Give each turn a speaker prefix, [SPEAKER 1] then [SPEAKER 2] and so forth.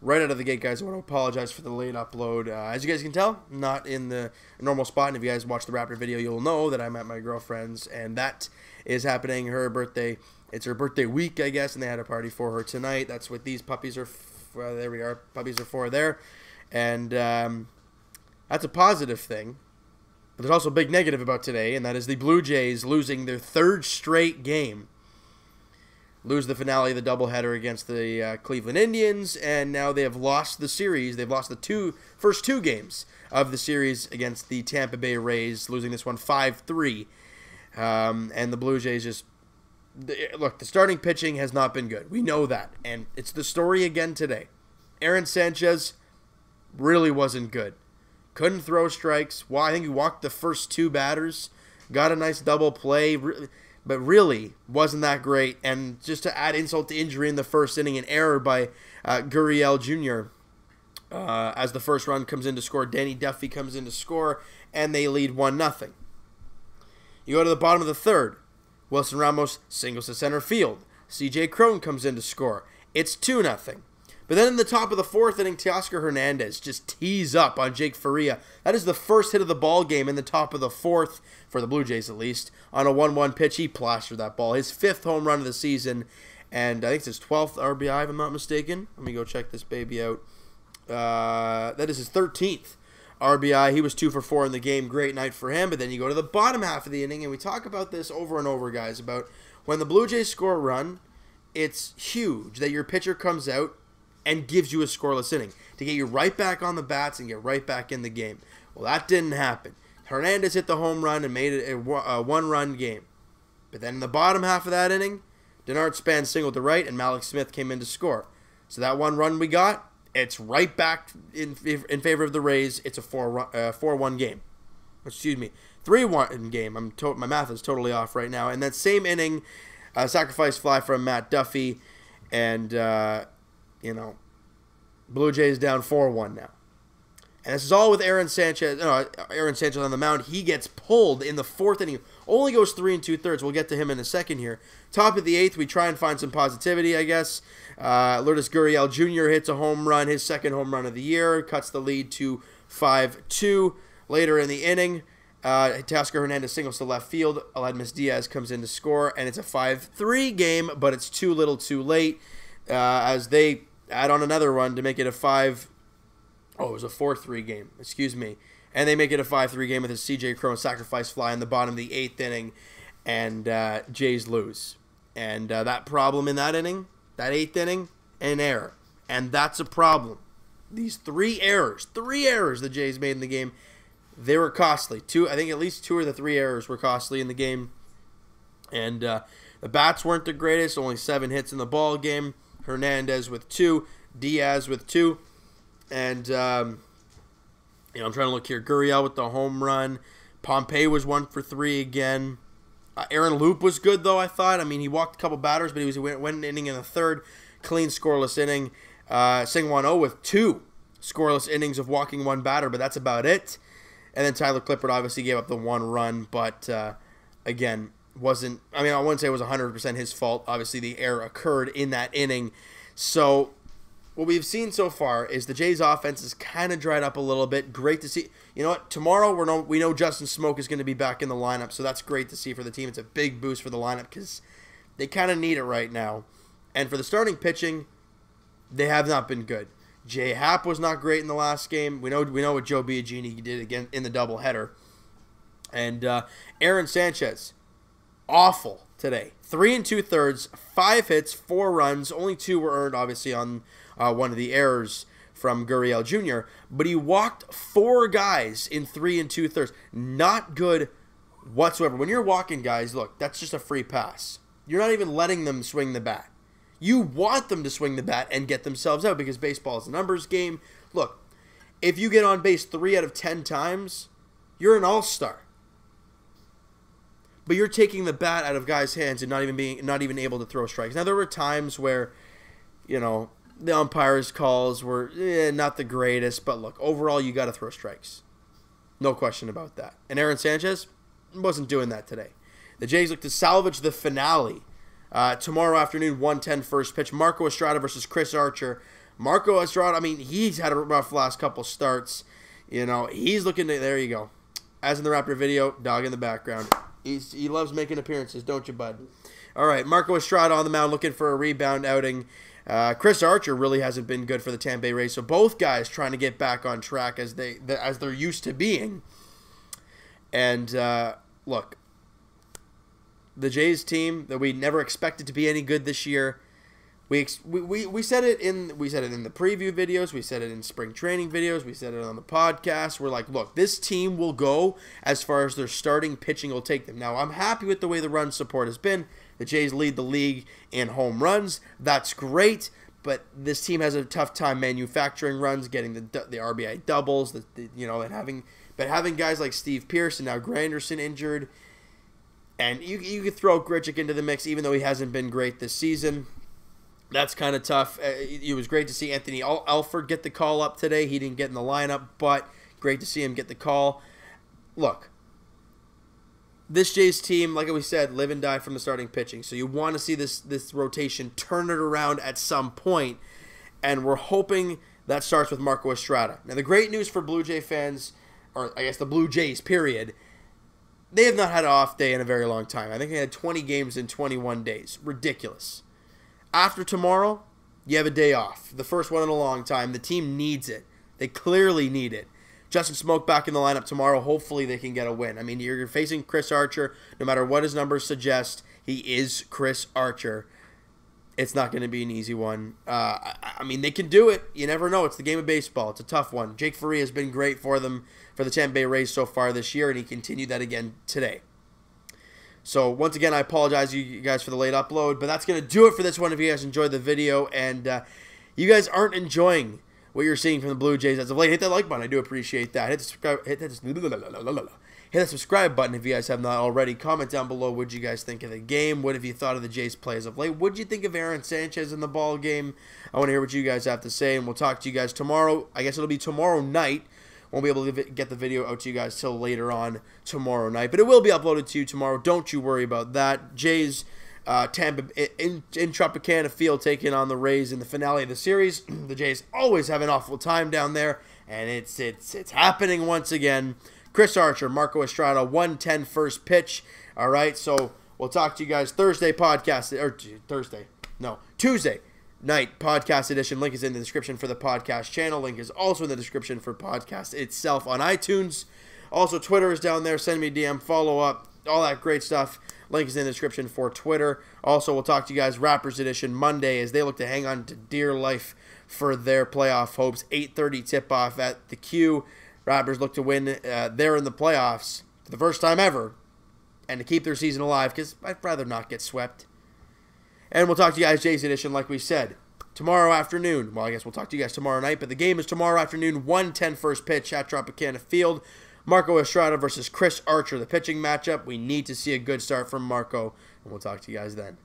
[SPEAKER 1] Right out of the gate, guys, I want to apologize for the late upload. As you guys can tell, not in the normal spot. And if you guys watch the Raptor video, you'll know that I'm at my girlfriend's, and that is happening. Her birthday, it's her birthday week, I guess, and they had a party for her tonight. That's what these puppies are. There we are. Puppies are for there, and that's a positive thing. But there's also a big negative about today, and that is the Blue Jays losing their third straight game. Lose the finale of the doubleheader against the Cleveland Indians, and now they have lost the series. They've lost the first two games of the series against the Tampa Bay Rays, losing this one 5-3. And the Blue Jays just... Look, the starting pitching has not been good. We know that, and it's the story again today. Aaron Sanchez really wasn't good. Couldn't throw strikes. Well, I think he walked the first two batters, got a nice double play, but really wasn't that great. And just to add insult to injury in the first inning, an error by Gurriel Jr. As the first run comes in to score. Danny Duffy comes in to score, and they lead 1-0. You go to the bottom of the third. Wilson Ramos singles to center field. C.J. Cron comes in to score. It's 2-0. But then in the top of the fourth inning, Teoscar Hernandez just tees up on Jake Faria. That is the first hit of the ball game in the top of the fourth, for the Blue Jays at least. On a 1-1 pitch, he plastered that ball. His 5th home run of the season, and I think it's his 12th RBI, if I'm not mistaken. Let me go check this baby out. That is his 13th RBI. He was 2 for 4 in the game. Great night for him. But then you go to the bottom half of the inning, and we talk about this over and over, guys, about when the Blue Jays score a run, it's huge that your pitcher comes out and gives you a scoreless inning to get you right back on the bats and get right back in the game. Well, that didn't happen. Hernandez hit the home run and made it a one-run game. But then in the bottom half of that inning, Denard Span singled to right, and Malik Smith came in to score. So that one run we got, it's right back in favor of the Rays. It's a 4-1 game. Excuse me, 3-1 game. My math is totally off right now. And that same inning, sacrifice fly from Matt Duffy, and Blue Jays down 4-1 now. And this is all with Aaron Sanchez. Aaron Sanchez on the mound. He gets pulled in the 4th inning. Only goes 3 2/3. We'll get to him in a second here. Top of the 8th, we try and find some positivity, I guess. Lourdes Gurriel Jr. hits a home run, his 2nd home run of the year, cuts the lead to 5-2. Later in the inning, Teoscar Hernandez singles to left field. Aledmus Diaz comes in to score, and it's a 5-3 game, but it's too little too late as they add on another run to make it a 4-3 game. Excuse me. And they make it a 5-3 game with a C.J. Cron sacrifice fly in the bottom of the 8th inning, and Jays lose. And that problem in that inning, that 8th inning, an error. And that's a problem. These 3 errors the Jays made in the game, they were costly. I think at least 2 of the 3 errors were costly in the game. And the bats weren't the greatest, only 7 hits in the ball game. Hernandez with 2, Diaz with 2, and I'm trying to look here. Gurriel with the home run. Pompey was 1 for 3 again. Aaron Loop was good though, I thought. I mean, he walked a couple batters, but he went an inning in the 3rd, clean scoreless inning. Singwon with 2 scoreless innings of walking 1 batter, but that's about it. And then Tyler Clippard obviously gave up the 1 run, but again, I wouldn't say it was 100% his fault. Obviously, the error occurred in that inning. So what we've seen so far is the Jays' offense is kind of dried up a little bit. Great to see. You know what? Tomorrow we know Justin Smoke is going to be back in the lineup, so that's great to see for the team. It's a big boost for the lineup because they kind of need it right now. And for the starting pitching, they have not been good. Jay Happ was not great in the last game. We know what Joe Biagini did again in the doubleheader. And Aaron Sanchez, awful today. 3 2/3, 5 hits, 4 runs. Only 2 were earned, obviously, on one of the errors from Gurriel Jr. But he walked 4 guys in 3 2/3. Not good whatsoever. When you're walking guys, look, that's just a free pass. You're not even letting them swing the bat. You want them to swing the bat and get themselves out because baseball is a numbers game. Look, if you get on base 3 out of 10 times, you're an all-star. But you're taking the bat out of guys' hands and not even able to throw strikes. Now there were times where, the umpires' calls were not the greatest, but look, overall you got to throw strikes. No question about that. And Aaron Sanchez wasn't doing that today. The Jays look to salvage the finale tomorrow afternoon, 1:10 first pitch. Marco Estrada versus Chris Archer. Marco Estrada, I mean, he's had a rough last couple starts. You know, he's looking to, there you go. As in the Raptor video, dog in the background. He loves making appearances, don't you, bud? All right, Marco Estrada on the mound looking for a rebound outing. Chris Archer really hasn't been good for the Tampa Bay Rays, so both guys trying to get back on track as they're used to being. And look, the Jays team that we never expected to be any good this year. We said it in the preview videos. We said it in spring training videos. We said it on the podcast. We're like, look, this team will go as far as their starting pitching will take them. Now, I'm happy with the way the run support has been. The Jays lead the league in home runs. That's great. But this team has a tough time manufacturing runs, getting the RBI doubles. But having guys like Steve Pearce and now Granderson injured, and you could throw Grichuk into the mix, even though he hasn't been great this season. That's kind of tough. It was great to see Anthony Alford get the call up today. He didn't get in the lineup, but great to see him get the call. Look, this Jays team, like we said, live and die from the starting pitching. So you want to see this rotation turn it around at some point, and we're hoping that starts with Marco Estrada. Now, the great news for Blue Jay fans, or I guess the Blue Jays, period, they have not had an off day in a very long time. I think they had 20 games in 21 days. Ridiculous. After tomorrow, you have a day off. The first one in a long time. The team needs it. They clearly need it. Justin Smoke back in the lineup tomorrow. Hopefully they can get a win. I mean, you're facing Chris Archer. No matter what his numbers suggest, he is Chris Archer. It's not going to be an easy one. I mean, they can do it. You never know. It's the game of baseball. It's a tough one. Jake Faria has been great for them, for the Tampa Bay Rays so far this year, and he continued that again today. So, once again, I apologize to you guys for the late upload, but that's going to do it for this one if you guys enjoyed the video. And you guys aren't enjoying what you're seeing from the Blue Jays as of late, hit that like button. I do appreciate that. Hit that subscribe button if you guys have not already. Comment down below what you guys think of the game. What have you thought of the Jays play as of late? What did you think of Aaron Sanchez in the ball game? I want to hear what you guys have to say, and we'll talk to you guys tomorrow. I guess it'll be tomorrow night. Won't be able to get the video out to you guys till later on tomorrow night, but it will be uploaded to you tomorrow. Don't you worry about that. Jays, Tampa in Tropicana Field taking on the Rays in the finale of the series. The Jays always have an awful time down there, and it's happening once again. Chris Archer, Marco Estrada, 110 first pitch. All right, so we'll talk to you guys Tuesday night podcast edition. Link is in the description for the podcast channel. Link is also in the description for podcast itself on iTunes. Also, Twitter is down there. Send me a DM, follow up, all that great stuff. Link is in the description for Twitter. Also, we'll talk to you guys Rappers edition Monday as they look to hang on to dear life for their playoff hopes. 8:30 tip-off at the Q. Rappers look to win. They're in the playoffs for the first time ever and to keep their season alive because I'd rather not get swept. And we'll talk to you guys Jays edition, like we said, tomorrow afternoon. Well, I guess we'll talk to you guys tomorrow night, but the game is tomorrow afternoon, 1:10 first pitch at Tropicana Field. Marco Estrada versus Chris Archer, the pitching matchup. We need to see a good start from Marco, and we'll talk to you guys then.